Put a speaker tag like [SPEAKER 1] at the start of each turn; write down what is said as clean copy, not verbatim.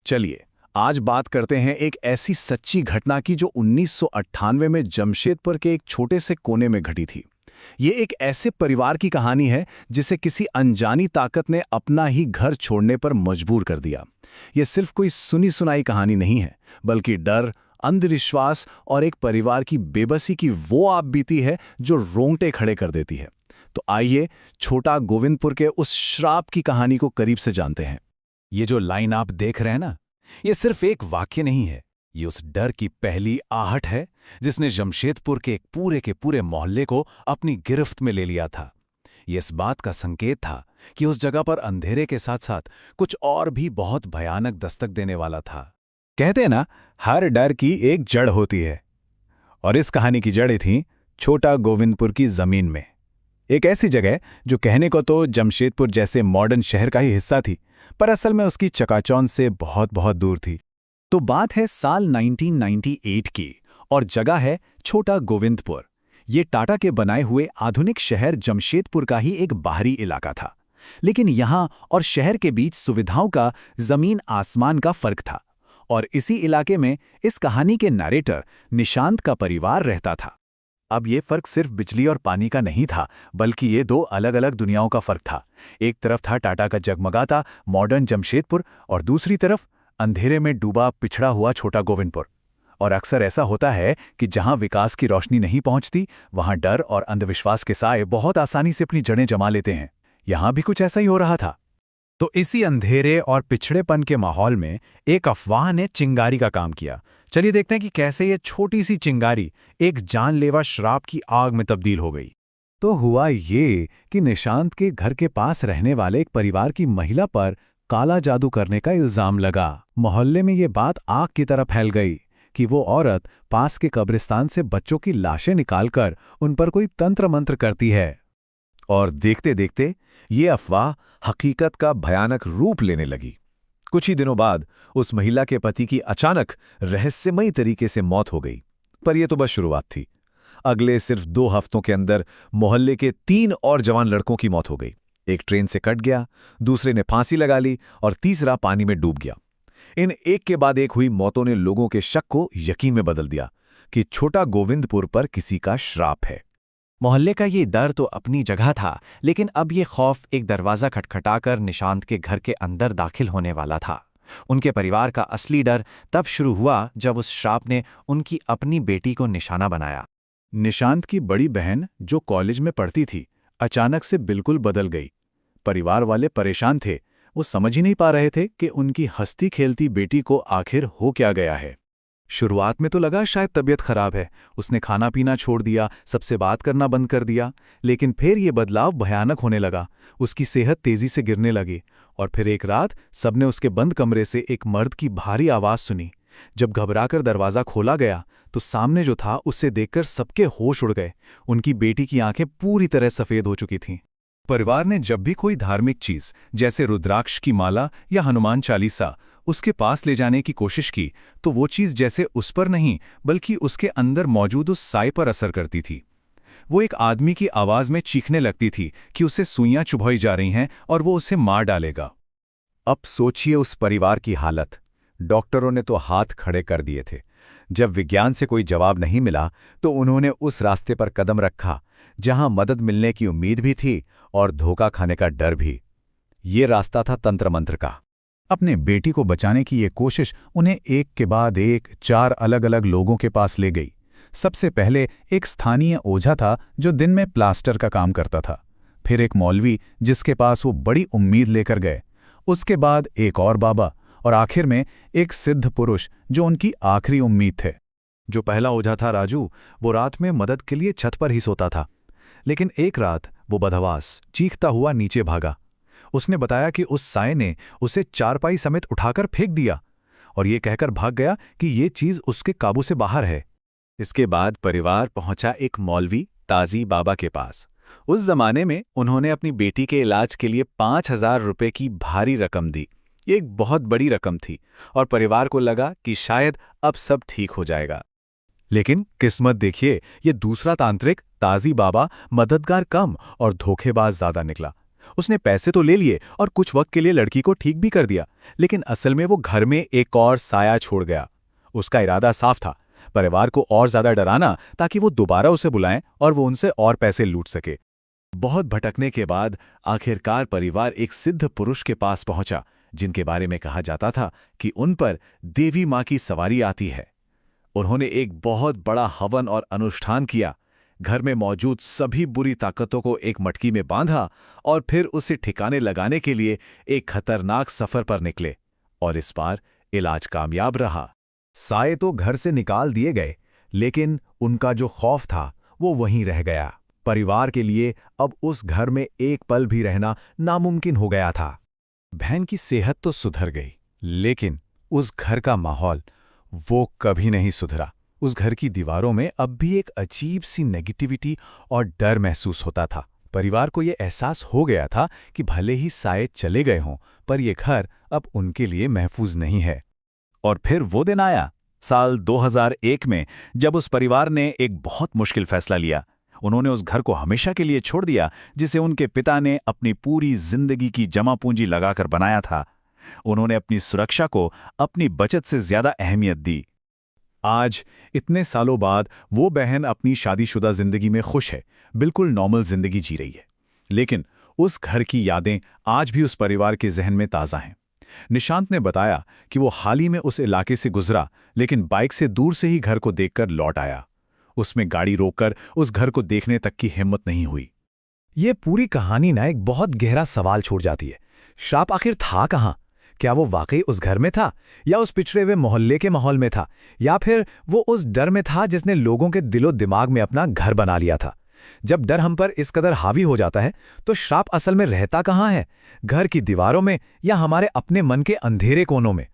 [SPEAKER 1] चलिए आज बात करते हैं एक ऐसी सच्ची घटना की जो 1998 में जमशेदपुर के एक छोटे से कोने में घटी थी। ये एक ऐसे परिवार की कहानी है जिसे किसी अनजानी ताकत ने अपना ही घर छोड़ने पर मजबूर कर दिया। ये सिर्फ कोई सुनी सुनाई कहानी नहीं है, बल्कि डर, अंधविश्वास और एक परिवार की बेबसी की वो आप बीती है जो रोंगटे खड़े कर देती है। तो आइए छोटा गोविंदपुर के उस श्राप की कहानी को करीब से जानते हैं। ये जो लाइन आप देख रहे हैं ना, ये सिर्फ एक वाक्य नहीं है, ये उस डर की पहली आहट है जिसने जमशेदपुर के एक पूरे मोहल्ले को अपनी गिरफ्त में ले लिया था। ये इस बात का संकेत था कि उस जगह पर अंधेरे के साथ साथ कुछ और भी बहुत भयानक दस्तक देने वाला था। कहते हैं ना, हर डर की एक जड़ होती है, और इस कहानी की जड़ें थीं छोटा गोविंदपुर की जमीन में। एक ऐसी जगह जो कहने को तो जमशेदपुर जैसे मॉडर्न शहर का ही हिस्सा थी, पर असल में उसकी चकाचौंध से बहुत बहुत दूर थी। तो बात है साल 1998 की, और जगह है छोटा गोविंदपुर। ये टाटा के बनाए हुए आधुनिक शहर जमशेदपुर का ही एक बाहरी इलाका था, लेकिन यहाँ और शहर के बीच सुविधाओं का जमीन आसमान का फर्क था। और इसी इलाके में इस कहानी के नरेटर निशांत का परिवार रहता था। अब ये फर्क सिर्फ बिजली और पानी का नहीं था, बल्कि ये दो अलग अलग दुनियाओं का फर्क था। एक तरफ था टाटा का जगमगाता मॉडर्न जमशेदपुर, और दूसरी तरफ अंधेरे में डूबा पिछड़ा हुआ छोटा गोविंदपुर। और अक्सर ऐसा होता है कि जहां विकास की रोशनी नहीं पहुंचती, वहां डर और अंधविश्वास के साए बहुत आसानी से अपनी जड़ें जमा लेते हैं। यहां भी कुछ ऐसा ही हो रहा था। तो इसी अंधेरे और पिछड़ेपन के माहौल में एक अफवाह ने चिंगारी का काम किया। चलिए देखते हैं कि कैसे ये छोटी सी चिंगारी एक जानलेवा श्राप की आग में तब्दील हो गई। तो हुआ ये कि निशांत के घर के पास रहने वाले एक परिवार की महिला पर काला जादू करने का इल्जाम लगा। मोहल्ले में ये बात आग की तरह फैल गई कि वो औरत पास के कब्रिस्तान से बच्चों की लाशें निकालकर उन पर कोई तंत्र मंत्र करती है। और देखते देखते ये अफवाह हकीकत का भयानक रूप लेने लगी। कुछ ही दिनों बाद उस महिला के पति की अचानक रहस्यमयी तरीके से मौत हो गई। पर यह तो बस शुरुआत थी। अगले सिर्फ 2 हफ्तों के अंदर मोहल्ले के 3 और जवान लड़कों की मौत हो गई। एक ट्रेन से कट गया, दूसरे ने फांसी लगा ली, और तीसरा पानी में डूब गया। इन एक के बाद एक हुई मौतों ने लोगों के शक को यकीन में बदल दिया कि छोटा गोविंदपुर पर किसी का श्राप है। मोहल्ले का ये डर तो अपनी जगह था, लेकिन अब ये खौफ एक दरवाज़ा खटखटाकर निशांत के घर के अंदर दाखिल होने वाला था। उनके परिवार का असली डर तब शुरू हुआ जब उस श्राप ने उनकी अपनी बेटी को निशाना बनाया। निशांत की बड़ी बहन, जो कॉलेज में पढ़ती थी, अचानक से बिल्कुल बदल गई। परिवार वाले परेशान थे। वो समझ ही नहीं पा रहे थे कि उनकी हंसती खेलती बेटी को आखिर हो क्या गया है। शुरुआत में तो लगा शायद तबीयत खराब है, उसने खाना पीना छोड़ दिया, सबसे बात करना बंद कर दिया। लेकिन फिर ये बदलाव भयानक होने लगा। उसकी सेहत तेजी से गिरने लगी, और फिर एक रात सबने उसके बंद कमरे से एक मर्द की भारी आवाज़ सुनी। जब घबराकर दरवाज़ा खोला गया तो सामने जो था उससे देखकर सबके होश उड़ गए। उनकी बेटी की आंखें पूरी तरह सफ़ेद हो चुकी थीं। परिवार ने जब भी कोई धार्मिक चीज़ जैसे रुद्राक्ष की माला या हनुमान चालीसा उसके पास ले जाने की कोशिश की, तो वो चीज़ जैसे उस पर नहीं बल्कि उसके अंदर मौजूद उस साए पर असर करती थी। वो एक आदमी की आवाज़ में चीखने लगती थी कि उसे सुइयां चुभोई जा रही हैं और वो उसे मार डालेगा। अब सोचिए उस परिवार की हालत। डॉक्टरों ने तो हाथ खड़े कर दिए थे। जब विज्ञान से कोई जवाब नहीं मिला तो उन्होंने उस रास्ते पर कदम रखा जहां मदद मिलने की उम्मीद भी थी और धोखा खाने का डर भी। ये रास्ता था तंत्र मंत्र का। अपने बेटी को बचाने की ये कोशिश उन्हें एक के बाद एक 4 अलग अलग लोगों के पास ले गई। सबसे पहले एक स्थानीय ओझा था जो दिन में प्लास्टर का काम करता था। फिर एक मौलवी जिसके पास वो बड़ी उम्मीद लेकर गए। उसके बाद एक और बाबा, और आखिर में एक सिद्ध पुरुष जो उनकी आखिरी उम्मीद थे। जो पहला ओझा था राजू, वो रात में मदद के लिए छत पर ही सोता था। लेकिन एक रात वो बदहवास चीखता हुआ नीचे भागा। उसने बताया कि उस साए ने उसे चारपाई समेत उठाकर फेंक दिया, और ये कहकर भाग गया कि ये चीज़ उसके काबू से बाहर है। इसके बाद परिवार पहुंचा एक मौलवी ताजी बाबा के पास। उस जमाने में उन्होंने अपनी बेटी के इलाज के लिए 5,000 रुपये की भारी रकम दी। ये एक बहुत बड़ी रकम थी, और परिवार को लगा कि शायद अब सब ठीक हो जाएगा। लेकिन किस्मत देखिए, ये दूसरा तांत्रिक ताजी बाबा मददगार कम और धोखेबाज ज्यादा निकला। उसने पैसे तो ले लिए और कुछ वक्त के लिए लड़की को ठीक भी कर दिया, लेकिन असल में वो घर में एक और साया छोड़ गया। उसका इरादा साफ था, परिवार को और ज्यादा डराना ताकि वो दोबारा उसे बुलाएं और वो उनसे और पैसे लूट सके। बहुत भटकने के बाद आखिरकार परिवार एक सिद्ध पुरुष के पास पहुंचा, जिनके बारे में कहा जाता था कि उन पर देवी मां की सवारी आती है। उन्होंने एक बहुत बड़ा हवन और अनुष्ठान किया, घर में मौजूद सभी बुरी ताकतों को एक मटकी में बांधा और फिर उसे ठिकाने लगाने के लिए एक खतरनाक सफर पर निकले। और इस बार इलाज कामयाब रहा। साये तो घर से निकाल दिए गए, लेकिन उनका जो खौफ था वो वहीं रह गया। परिवार के लिए अब उस घर में एक पल भी रहना नामुमकिन हो गया था। बहन की सेहत तो सुधर गई, लेकिन उस घर का माहौल वो कभी नहीं सुधरा। उस घर की दीवारों में अब भी एक अजीब सी नेगेटिविटी और डर महसूस होता था। परिवार को ये एहसास हो गया था कि भले ही साये चले गए हों, पर यह घर अब उनके लिए महफूज नहीं है। और फिर वो दिन आया, साल 2001 में, जब उस परिवार ने एक बहुत मुश्किल फैसला लिया। उन्होंने उस घर को हमेशा के लिए छोड़ दिया, जिसे उनके पिता ने अपनी पूरी जिंदगी की जमा पूंजी लगाकर बनाया था। उन्होंने अपनी सुरक्षा को अपनी बचत से ज्यादा अहमियत दी। आज इतने सालों बाद वो बहन अपनी शादीशुदा जिंदगी में खुश है, बिल्कुल नॉर्मल जिंदगी जी रही है। लेकिन उस घर की यादें आज भी उस परिवार के जहन में ताज़ा हैं। निशांत ने बताया कि वो हाल ही में उस इलाके से गुजरा, लेकिन बाइक से दूर से ही घर को देखकर लौट आया। उसमें गाड़ी रोककर उस घर को देखने तक की हिम्मत नहीं हुई। ये पूरी कहानी ना एक बहुत गहरा सवाल छोड़ जाती है। श्राप आखिर था कहाँ? क्या वो वाकई उस घर में था, या उस पिछड़े हुए मोहल्ले के माहौल में था, या फिर वो उस डर में था जिसने लोगों के दिलो दिमाग में अपना घर बना लिया था? जब डर हम पर इस कदर हावी हो जाता है, तो श्राप असल में रहता कहाँ है? घर की दीवारों में या हमारे अपने मन के अंधेरे कोनों में?